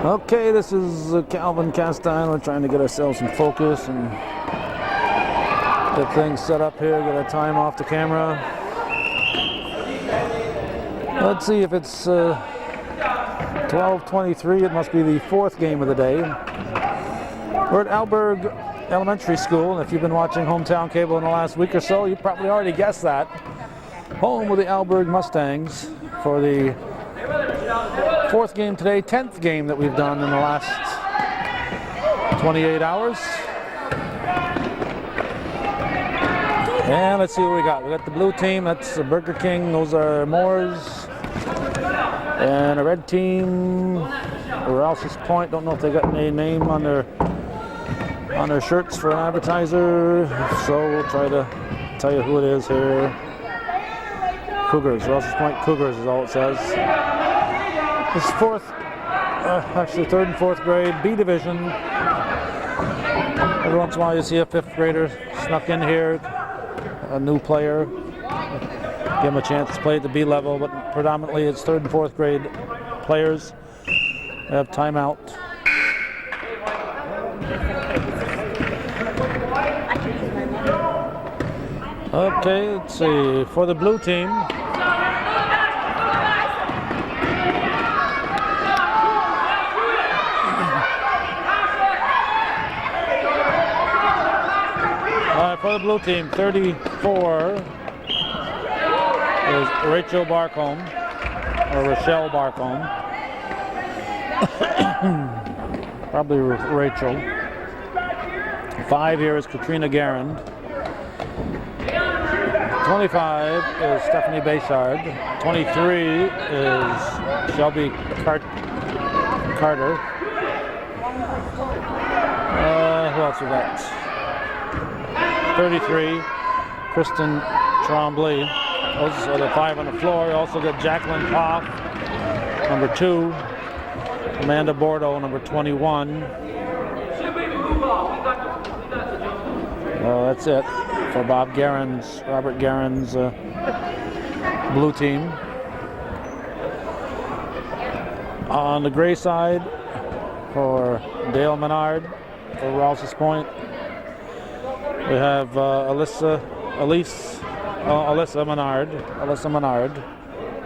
Okay, this is Calvin Castine. We're trying to get ourselves some focus and get things set up here, get our time off the camera. Let's see if it's 12:23. It must be the fourth game of the day. We're at Alburg Elementary School, and if you've been watching Hometown Cable in the last week or so, you probably already guessed that. Home with the Alburg Mustangs for the fourth game today, 10th game that we've done in the last 28 hours. And let's see what we got. We got the blue team, that's the Burger King, those are Mooers. And a red team, Rouses Point. Don't know if they got any name on their shirts for an advertiser, so we'll try to tell you who it is here. Cougars, Rouses Point Cougars is all it says. This is actually third and fourth grade, B division. Every once in a while you see a fifth grader snuck in here, a new player. Give them a chance to play at the B level, but predominantly it's third and fourth grade players. They have timeout. Okay, let's see. For the blue team, for the blue team, 34 is Rachel Barcombe, or Rochelle Barcombe. Probably Rachel. 5 here is Katrina Garand. 25 is Stephanie Bayshard. 23 is Shelby Carter. Who else we got? 33, Kristen Tremblay. Those are the 5 on the floor. You also got Jacqueline Poff, number 2. Amanda Bordeaux, number 21. That's it for Robert Guerin's blue team. On the gray side, for Dale Menard, for Rouses Point, we have Alyssa Menard,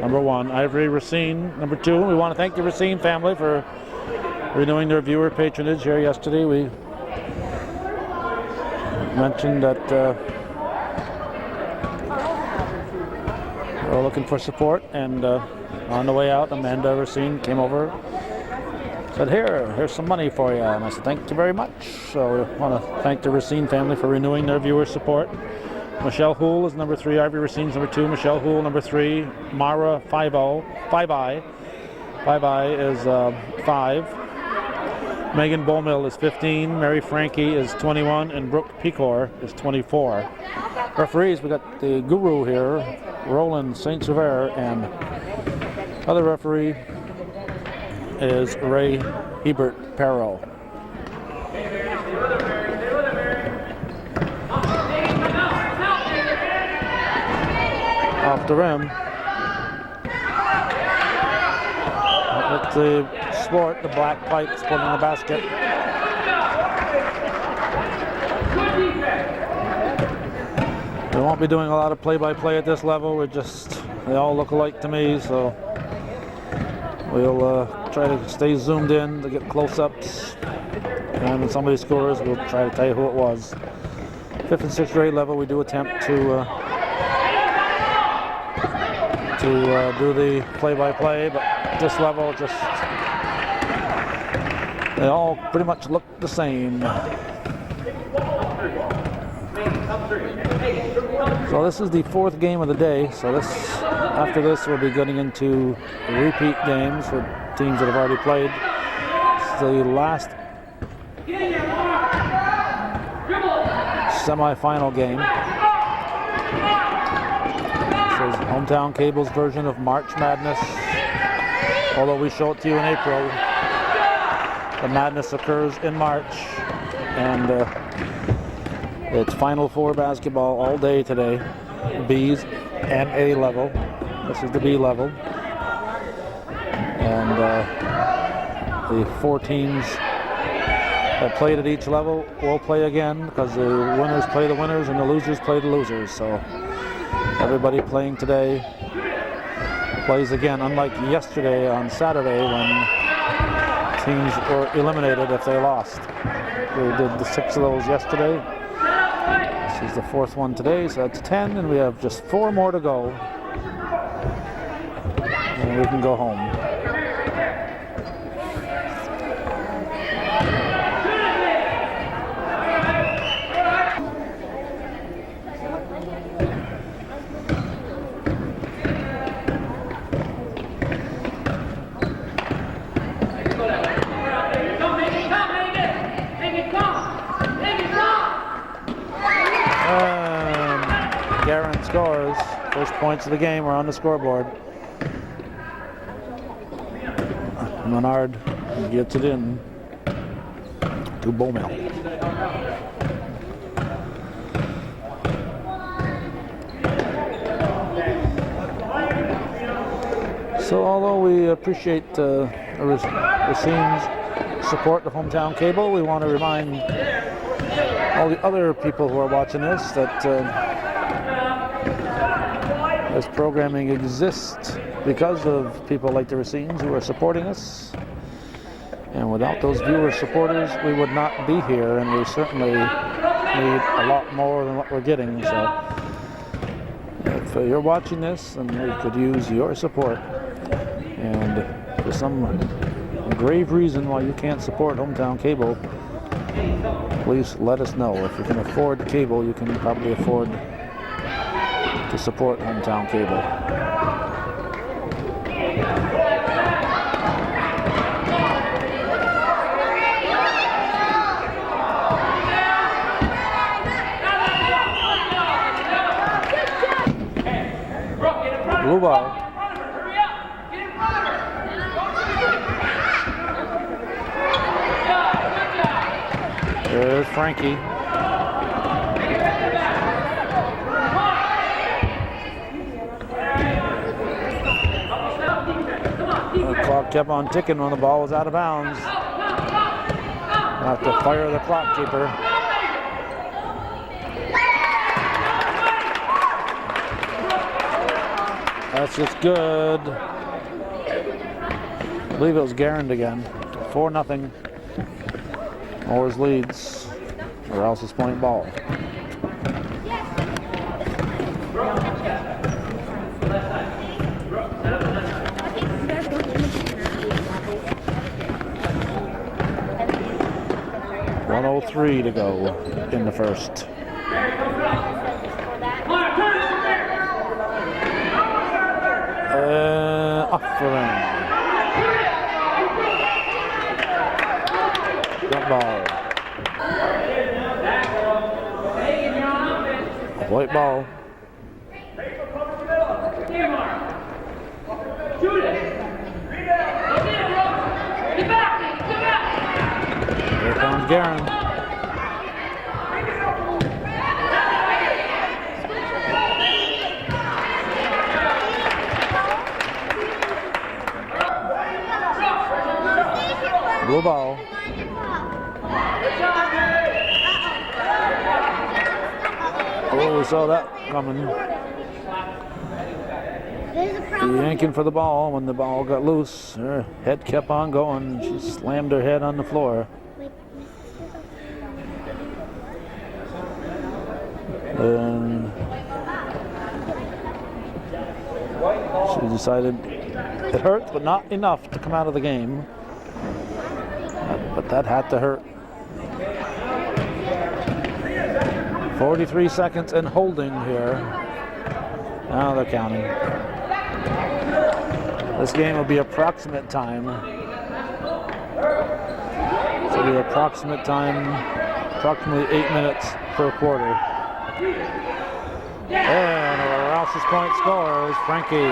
number 1. Ivory Racine, number 2. We want to thank the Racine family for renewing their viewer patronage here yesterday. We mentioned that we're looking for support, and on the way out, Amanda Racine came over, said, here's some money for you, and I said, thank you very much. So we want to thank the Racine family for renewing their viewer support. Michelle Houle is number 3, Ivory Racine's number 2, Michelle Houle number 3, Mara 5I is 5, Megan Beaumill is 15, Mary Frankie is 21, and Brooke Pecor is 24. Referees, we got the guru here, Roland St. Sever, and other referee is Ray Hebert Perro. Off the rim. With the sport, the black pipes put in the basket. We won't be doing a lot of play-by-play at this level. They all look alike to me, so we'll try to stay zoomed in to get close-ups. And when somebody scores, we'll try to tell you who it was. 5th and 6th grade level, we do attempt to do the play-by-play, but at this level, they all pretty much look the same. So this is the 4th game of the day. So after this, we'll be getting into repeat games with teams that have already played. This is the last semi-final game. This is Hometown Cable's version of March Madness. Although we show it to you in April, the madness occurs in March, and It's Final Four basketball all day today, B's and A level. This is the B level. And the 4 teams that played at each level will play again, because the winners play the winners and the losers play the losers. So everybody playing today plays again, unlike yesterday on Saturday when teams were eliminated if they lost. We did the 6 of those yesterday. This is the 4th one today, so that's 10, and we have just 4 more to go. And we can go home. Scores. First points of the game are on the scoreboard. Menard gets it in to Bowmill. So although we appreciate Racine's support, the hometown cable, we want to remind all the other people who are watching this that this programming exists because of people like the Racines who are supporting us. And without those viewer supporters, we would not be here, and we certainly need a lot more than what we're getting. So if you're watching this, and we could use your support, and for some grave reason why you can't support hometown cable, please let us know. If you can afford cable, you can probably afford to support hometown cable. Blue ball. There's Frankie. The clock kept on ticking when the ball was out of bounds. I'll have to fire the clock keeper. That's just good. I believe it was Garand again. 4-0. Moores leads. Rouses Point ball. .103 to go in the first. Offering. Jump ball. A white ball. Here comes Garand. Blue ball. Oh, we saw that coming. Yanking for the ball. When the ball got loose, her head kept on going. She slammed her head on the floor. And she decided it hurt, but not enough to come out of the game. But that had to hurt. 43 seconds and holding here. Now they're counting. This game will be approximate time. It'll be approximate time, approximately 8 minutes per quarter. And Rouses Point scores. Frankie.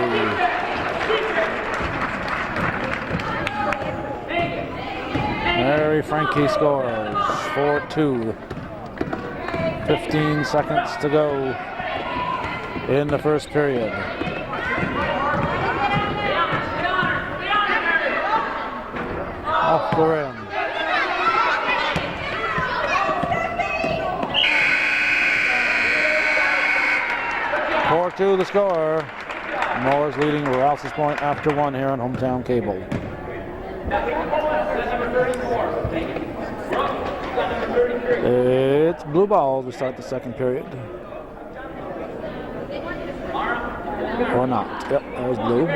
Mary Frankie scores. 4-2. 15 seconds to go in the first period. Off the rim. (4-2) the score. Mooers leading Rouses Point after 1 here on Hometown Cable. It's blue ball to start the second period. Or not. Yep, that was blue.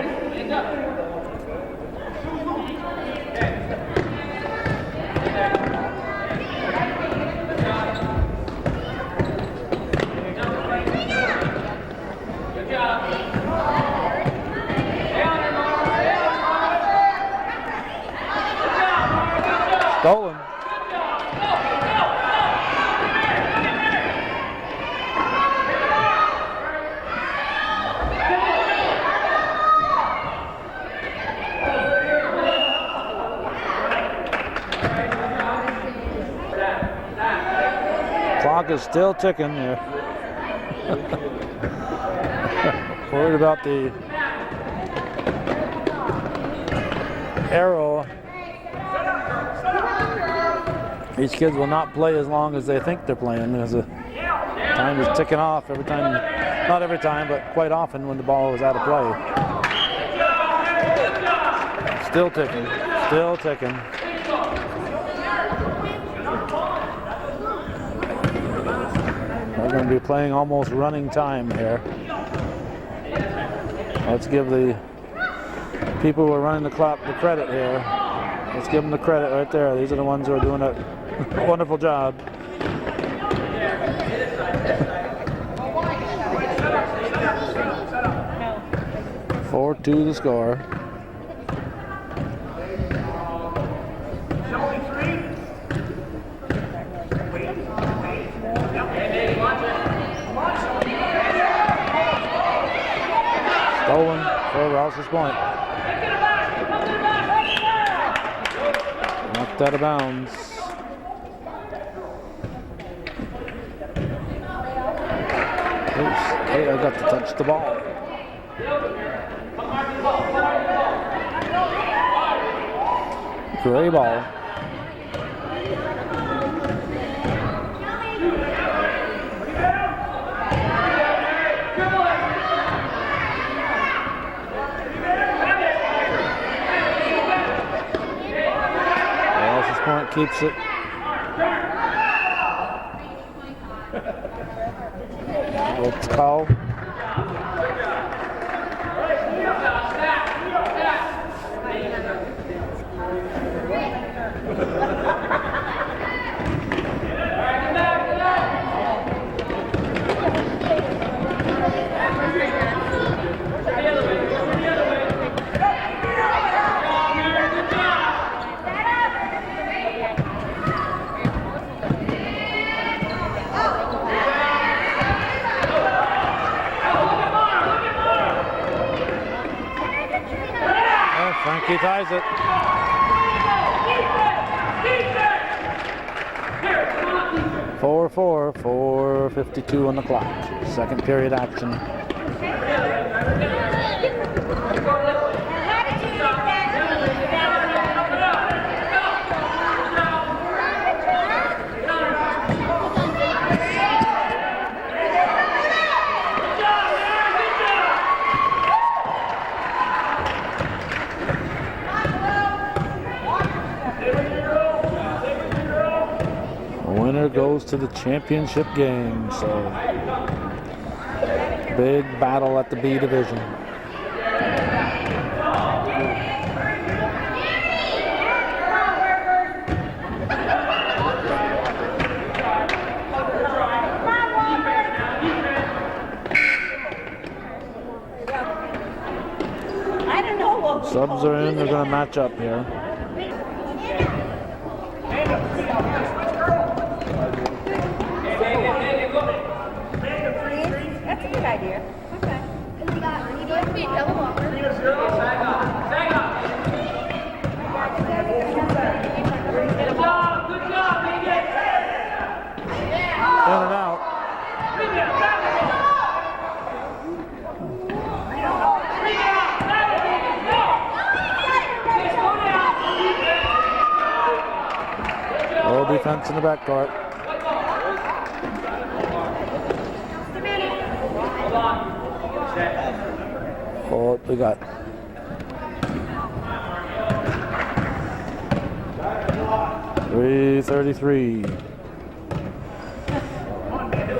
Stolen. Clock is still ticking here. Worried about the arrow. These kids will not play as long as they think they're playing because the time is ticking off every time, not every time, but quite often when the ball is out of play. Still ticking, still ticking. We're going to be playing almost running time here. Let's give the people who are running the clock the credit here. Let's give them the credit right there. These are the ones who are doing a wonderful job. No. 4-2 the score. Stolen for Rouses Point. Knocked out of bounds. Oops. Hey, I got to touch the ball. Gray ball. Point keeps it. It's called. Frankie ties it. 4-4, 4:52 on the clock. Second period action. Winner goes to the championship game, so big battle at the B division. Subs are in, they're going to match up here. That's a good idea. Okay. In and out. No defense in the backcourt. Oh, we got 3:33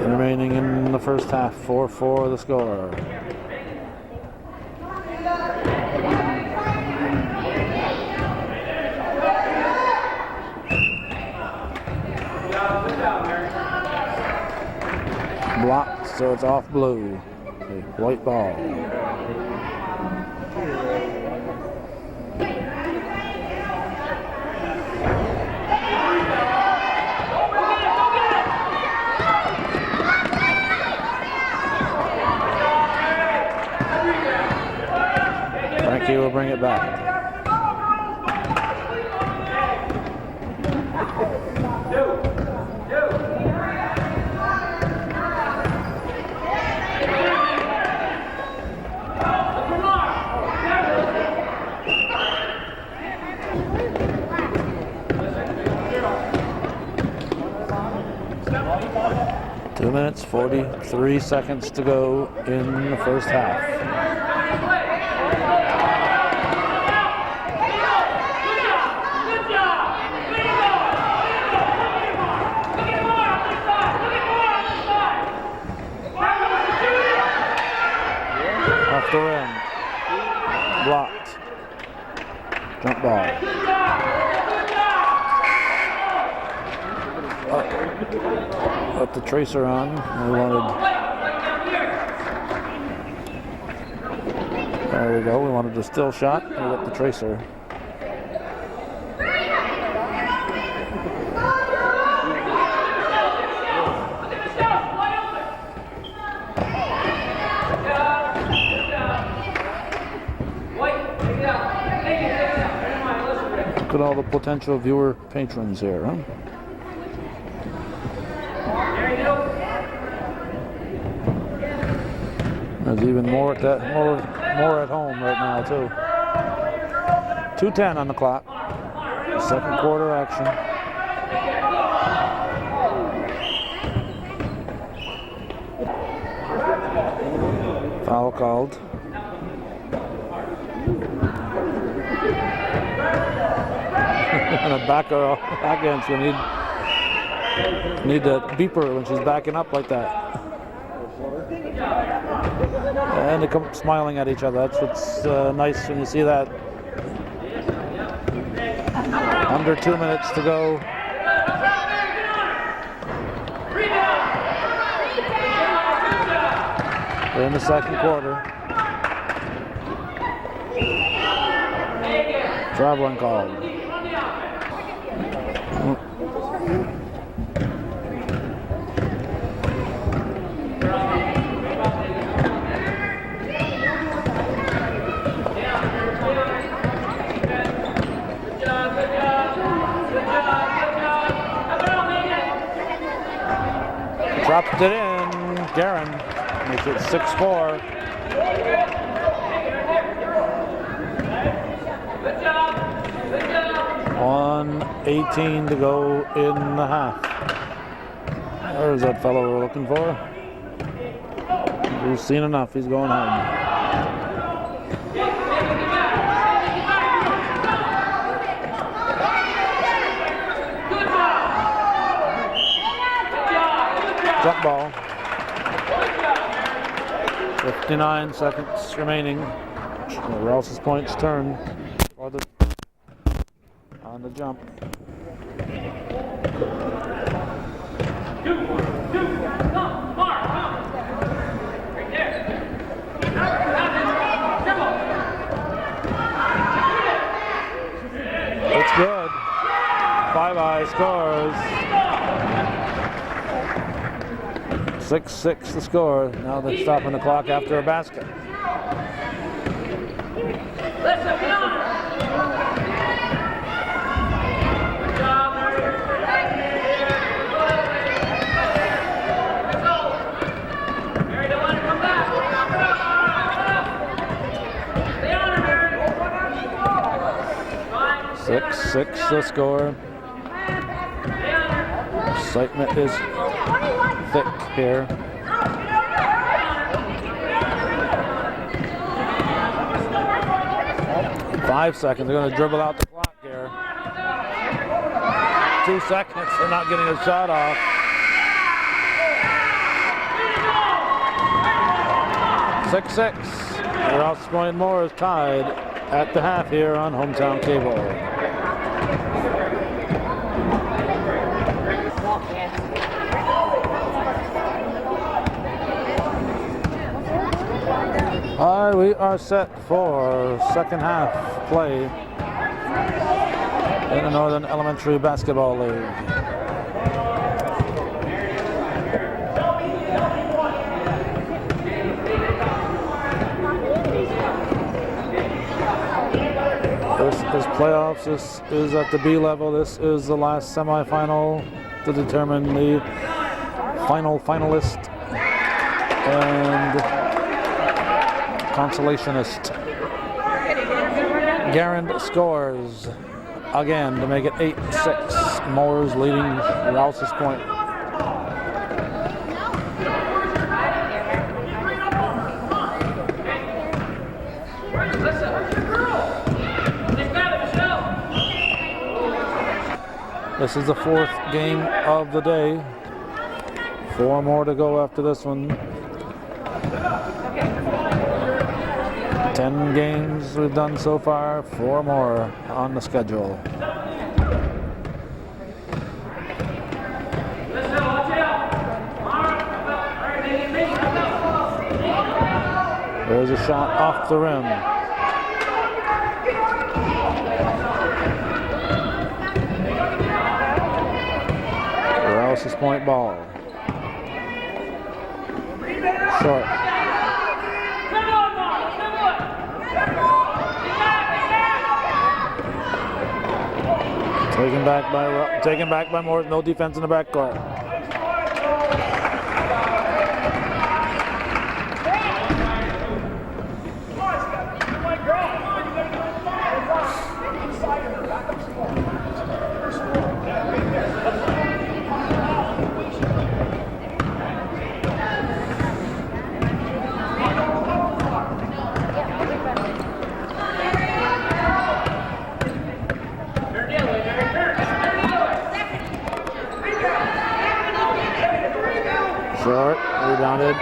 remaining in the first half. 4-4 the score. Blocked, so it's off blue. A white ball. Frankie will bring it back. 2 minutes, 43 seconds to go in the first half. Off the rim. Blocked. Jump ball. Put the tracer on. There we go. We wanted a still shot. We got the tracer. Look at all the potential viewer patrons here, huh? There's even more at that, more at home right now too. 2:10 on the clock. Second quarter action. Foul called. And a backhand's gonna need that beeper when she's backing up like that. And they come smiling at each other. That's what's nice when you see that. Under 2 minutes to go. We're in the second quarter. Traveling call. Dropped it in. Garen makes it 6-4. Good job. 1:18 to go in the half. There's that fellow we're looking for. We've seen enough. He's going home. Jump ball. 59 seconds remaining. Rouses Point's turn for the on the jump. It's good. Five Eye scores. 6-6 the score. Now they're stopping the clock after a basket. 6-6 the score. Excitement is thick here. Five seconds. They're going to dribble out the clock here. 2 seconds. They're not getting a shot off. 6-6. Rouses Point Moore is tied at the half here on Hometown Cable. All right, we are set for second half play in the Northern Elementary Basketball League. This is playoffs. This is at the B level. This is the last semifinal to determine the final finalist and consolationist. Garand scores again to make it 8-6. Moores leading Rouses Point. This is the fourth game of the day. 4 more to go after this one. 10 games we've done so far, 4 more on the schedule. There's a shot off the rim. Rouses Point ball. Short. Taken back by Moore. No defense in the backcourt. Short, rebounded.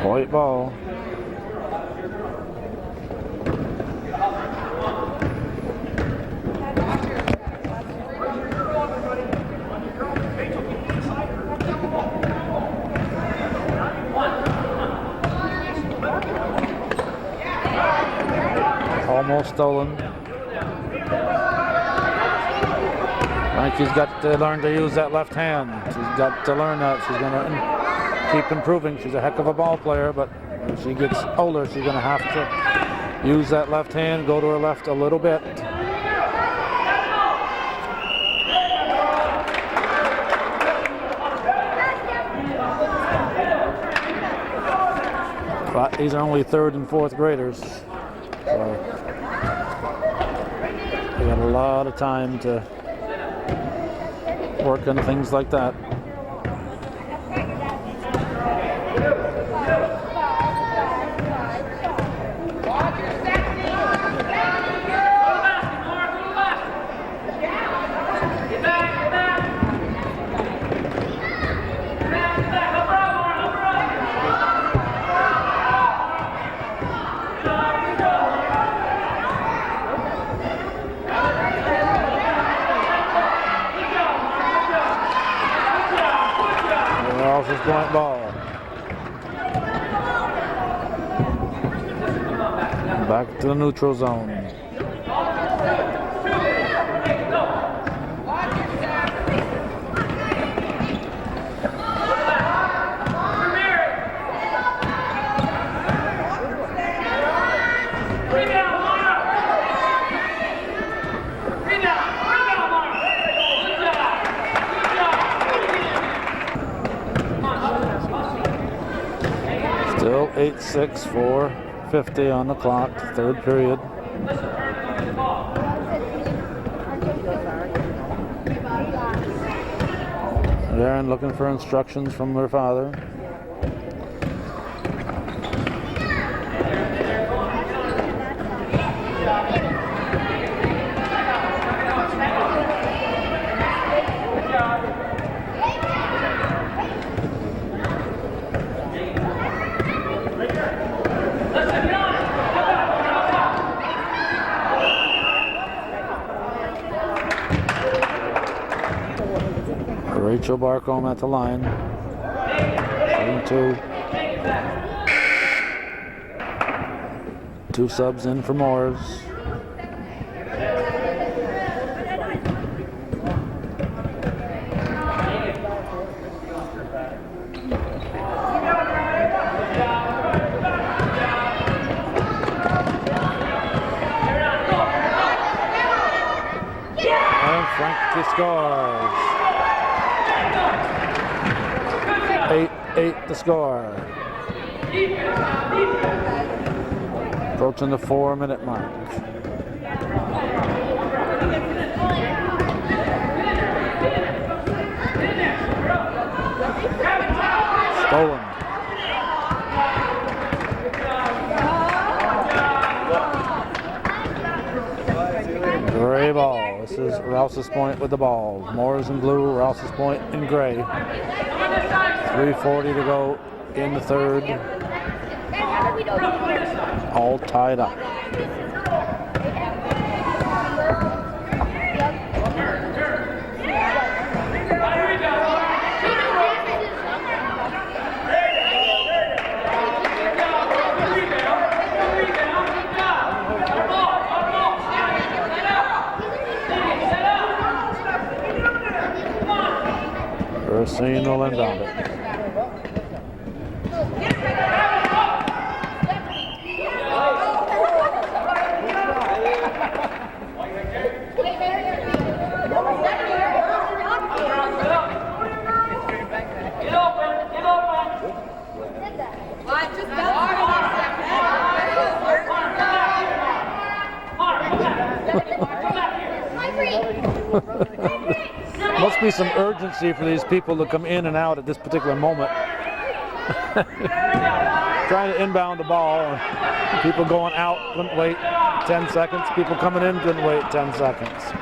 Point ball. Almost stolen. Frankie's got to learn to use that left hand. She's got to learn that. She's going to keep improving. She's a heck of a ball player, but as she gets older, she's going to have to use that left hand, go to her left a little bit. But these are only 3rd and 4th graders. So we got a lot of time to work on things like that. Rouses Point ball. Back to the neutral zone. 8-6, 4:50 on the clock, third period. Aaron looking for instructions from her father. Rachel Barcombe at the line. 7-2. 2 subs in for Moores. And Frankie scores. 8-8 the score. Approaching the 4-minute mark. Stolen. Gray ball. This is Rouses Point with the ball. Moores in blue, Rouses Point in gray. 3:40 to go in the third. All tied up. Racine will inbound it. Must be some urgency for these people to come in and out at this particular moment. Trying to inbound the ball. People going out couldn't wait 10 seconds. People coming in couldn't wait 10 seconds.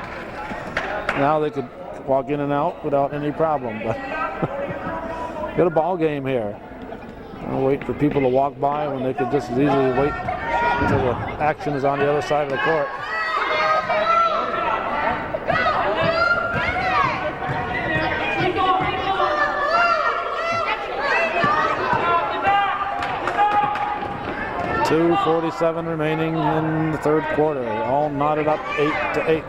Now they could walk in and out without any problem. But got a ball game here. I'll wait for people to walk by when they could just as easily wait until the action is on the other side of the court. .247 remaining in the third quarter. All knotted up 8-8.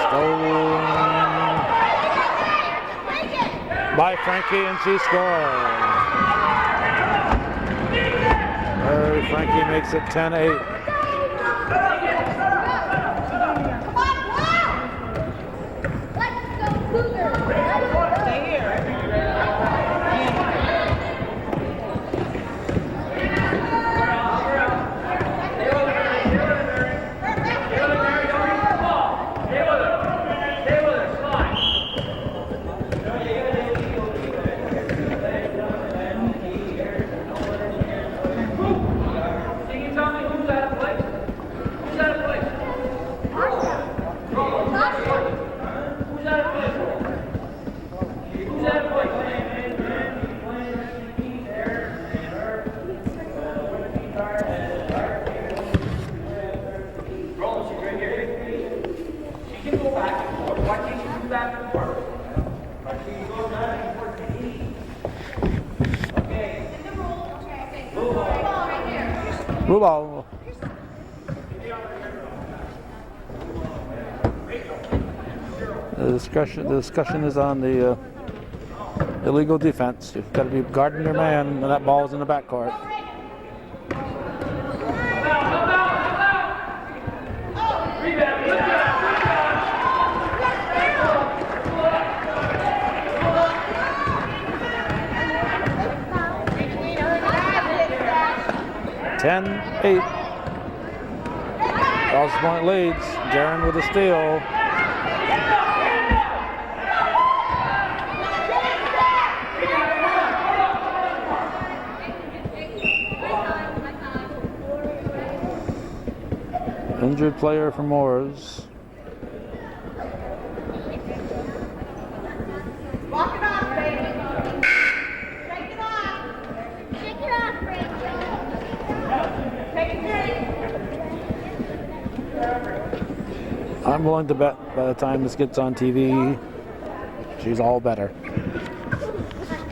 Stolen by Frankie, and she scores. Frankie makes it 10-8. Blue ball. The discussion is on the illegal defense. You've got to be guarding your man when that ball's in the backcourt. 10-8. Rouses Point leads. Guerin with a steal. Injured player for Moores. Walk it off, baby. Take it off. Take it off, Rachel. Take it. I'm willing to bet by the time this gets on TV, she's all better.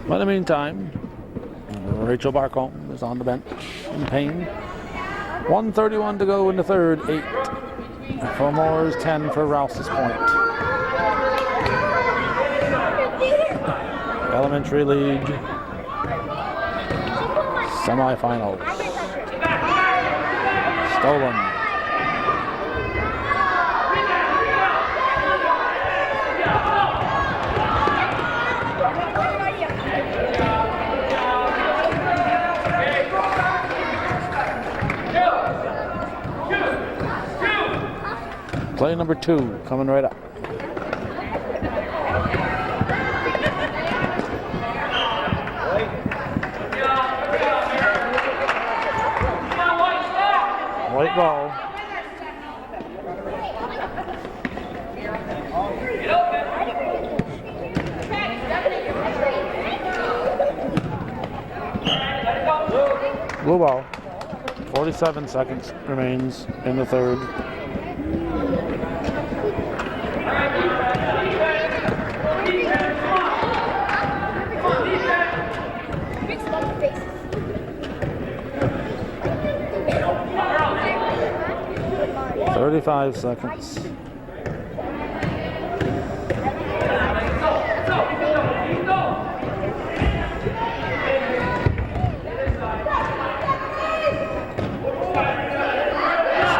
But in the meantime, Rachel Barcombe is on the bench in pain. 1:31 to go in the third. 8 for Moores, 10 for Rouses Point. Elementary League semifinals. Stolen. Play number 2 coming right up. White ball. Blue ball. 47 seconds remains in the third. Thirty-five seconds.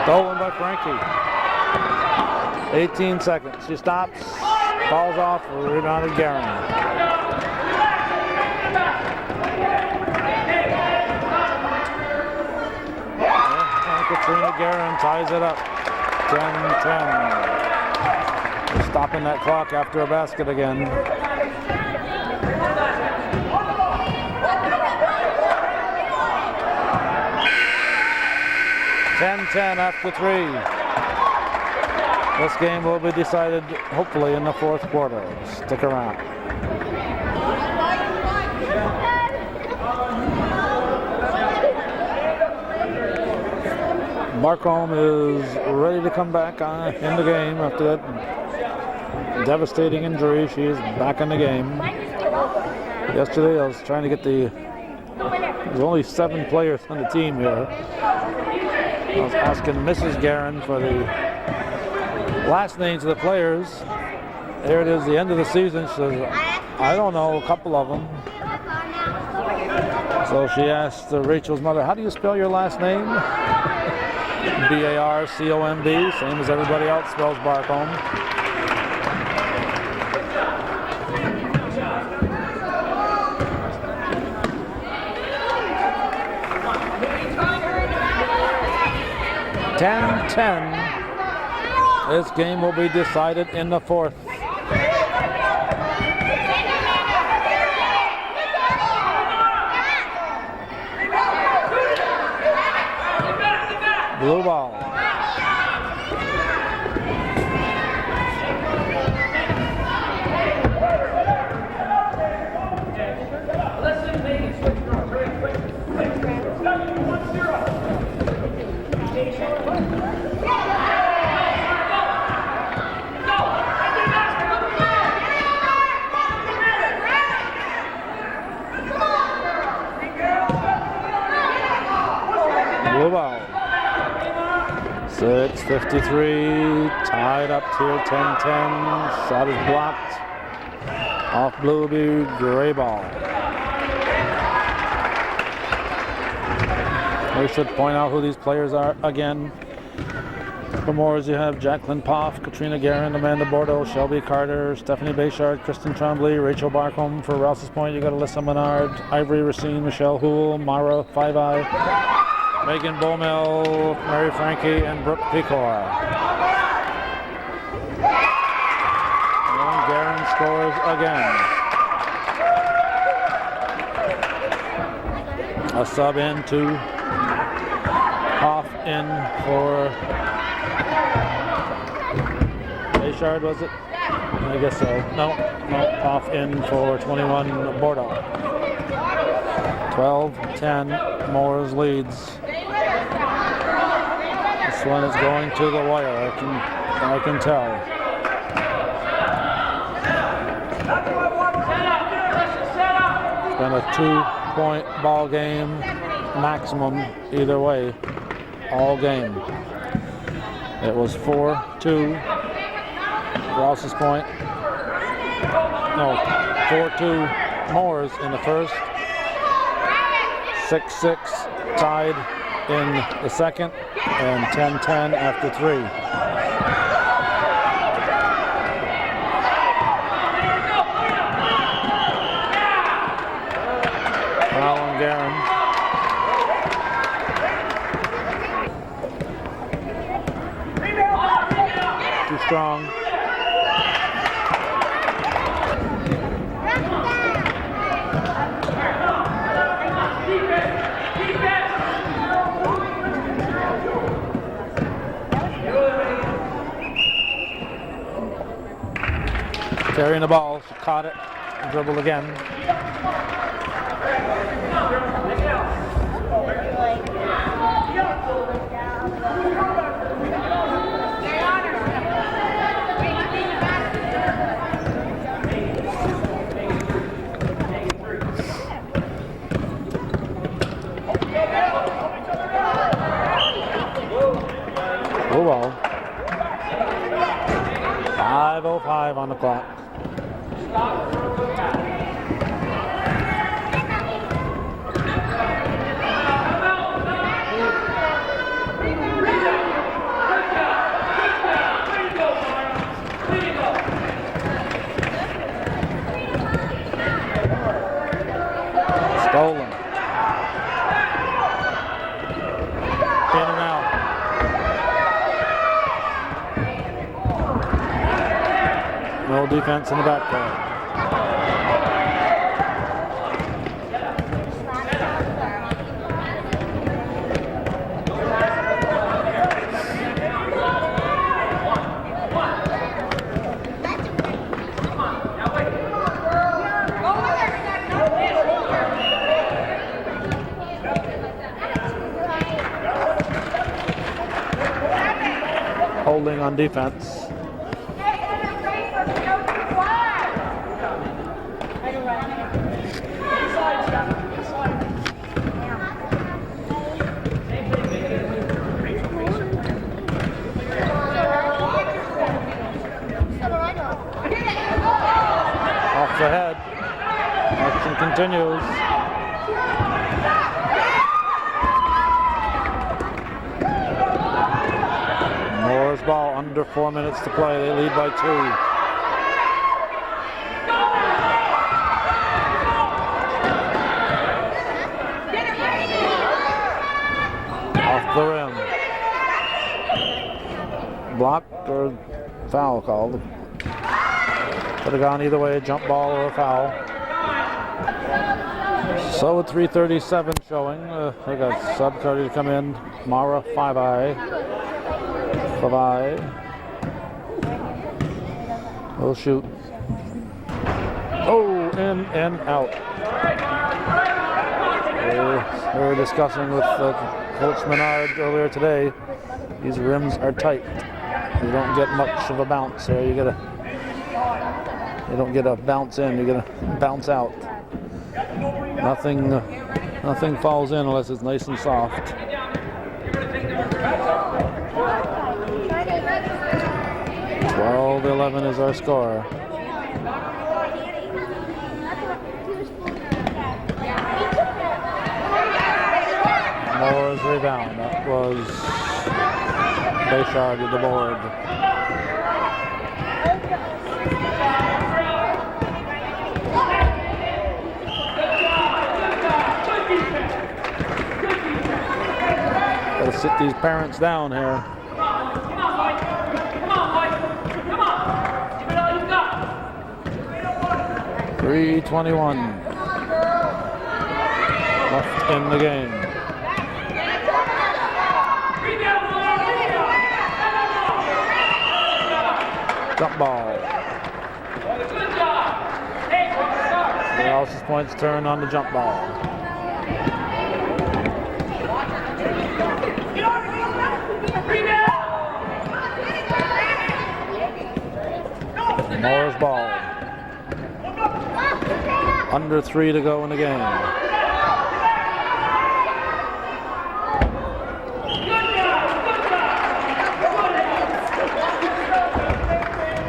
Stolen by Frankie. 18 seconds. She stops, falls off, rebounded Guerin. Katrina Guerin ties it up. 10-10. Stopping that clock after a basket again. (10-10) after 3. This game will be decided hopefully in the fourth quarter. Stick around. Barcombe is ready to come back in the game after that devastating injury. She is back in the game. Yesterday I was trying to get there's only 7 players on the team here. I was asking Mrs. Guerin for the last names of the players. There it is, the end of the season. She says, I don't know, a couple of them. So she asked Rachel's mother, how do you spell your last name? B-A-R-C-O-M-B, same as everybody else spells Barcombe. (10-10). This game will be decided in the fourth. Blue ball. Blue ball. 6:53, tied up here, 10-10. Shot is blocked. Off Blueby, gray ball. We should point out who these players are again. For Moores, you have Jacqueline Poff, Katrina Guerin, Amanda Bordeaux, Shelby Carter, Stephanie Bayshard, Kristen Tremblay, Rachel Barcombe. For Rouses Point, you got Alyssa Menard, Ivory Racine, Michelle Houle, Mara Five-Eye, Megan Bowmill, Mary Frankie, and Brooke Pecor. And Garen scores again. A sub in to off in for Bayshard, was it? I guess so. No, off in for 21 Bordeaux. 12-10, Moores leads. This one is going to the wire, I can tell. It's been a 2-point ball game maximum either way all game. It was 4-2 Rouses Point. No, 4-2 Moores in the first. 6-6 tied in the second, and 10-10 after 3. Foul on Garen. Too strong. Carrying the ball, she caught it, dribbled again. Oh well. 5:05 on the clock. Stolen. In and out. No defense in the backcourt. Holding on defense. Off the head. Action continues. Moore's ball, under 4 minutes to play. They lead by 2. Off the rim. Blocked or foul called. Could have gone either way, a jump ball or a foul. So with 3:37 showing, we got sub ready to come in. Mara 5-eye. 5-eye. We'll shoot. Oh, in and out. We were discussing with Coach Menard earlier today. These rims are tight. You don't get much of a bounce here. You don't get a bounce in. You get a bounce out. Nothing falls in unless it's nice and soft. Well, 11 is our score. Moore's rebound. That was Bayshard with the board. sit these parents down here. 3:21 left in the game. Jump ball. Rouses Point's turn on the jump ball. Mooers ball. Under 3 to go in the game.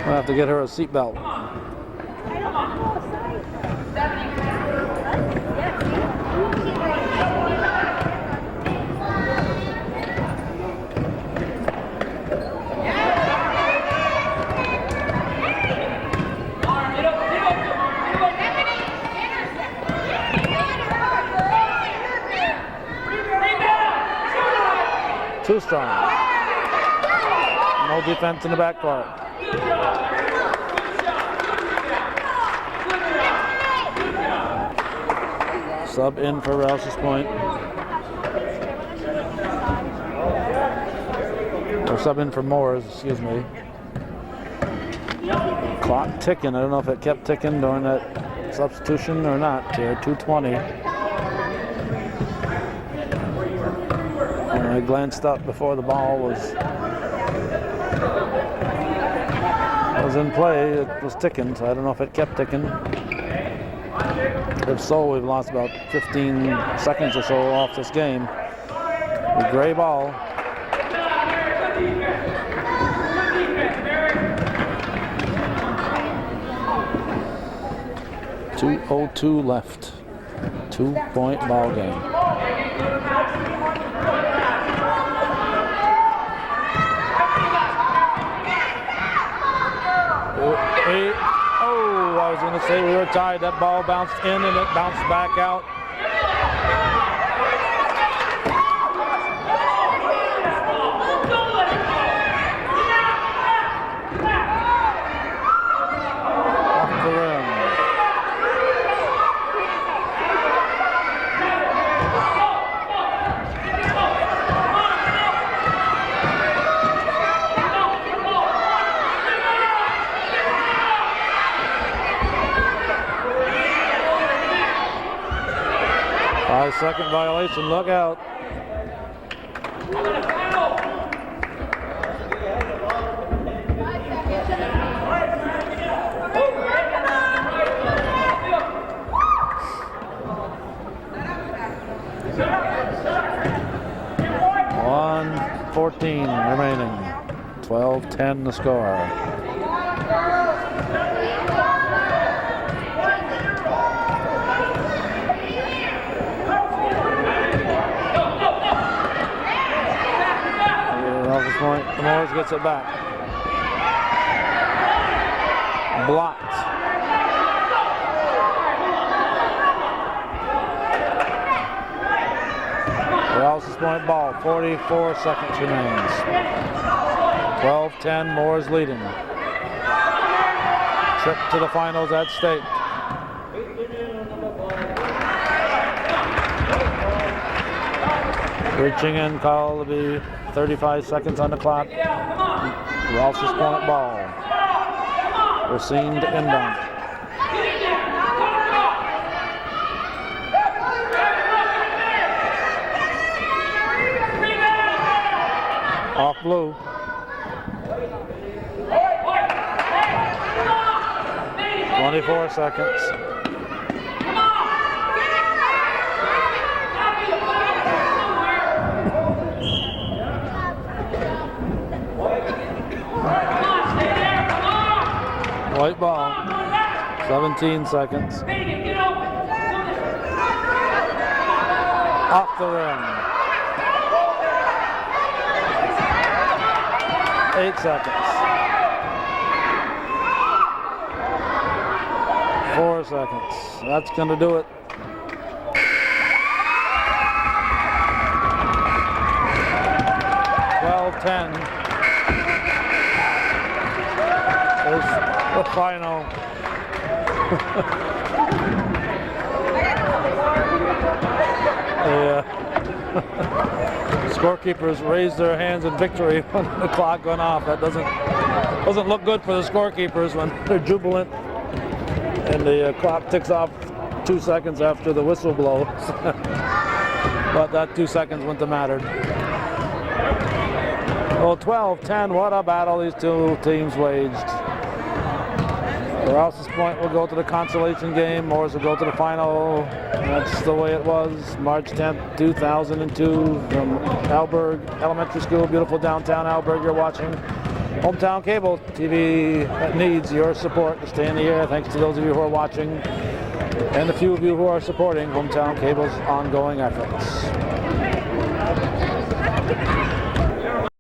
We'll have to get her a seatbelt. Too strong. No defense in the back part. Sub in for Rouses Point. Or sub in for Mooers, excuse me. Clock ticking. I don't know if it kept ticking during that substitution or not here. 2:20. When I glanced up before the ball was in play, it was ticking, so I don't know if it kept ticking. If so, we've lost about 15 seconds or so off this game. A gray ball. .02 left. 2-point ball game. Oh, I was going to say we were tied. That ball bounced in and it bounced back out. Off the rim. Second violation, look out. .1:14 remaining. 12-10 the score. Point. The Mooers gets it back. Blocked. Rouses Point ball. 44 seconds remains. 12-10. Mooers leading. Trip to the finals at stake. Reaching in, call to be 35 seconds on the clock. Rouses Point ball. Racine to inbound. Off blue. .24 seconds. White ball, 17 seconds. Off the rim. 8 seconds. 4 seconds. That's going to do it. 12-10 is the final. The scorekeepers raised their hands in victory when the clock went off. That doesn't look good for the scorekeepers when they're jubilant and the clock ticks off 2 seconds after the whistle blows. But that 2 seconds wouldn't have mattered. Well, 12-10, what a battle these two teams waged. Rouses Point will go to the consolation game. Moores will go to the final. That's the way it was. March 10th, 2002, from Alburg Elementary School, beautiful downtown Alburg. You're watching Hometown Cable TV that needs your support to stay in the air. Thanks to those of you who are watching and the few of you who are supporting Hometown Cable's ongoing efforts.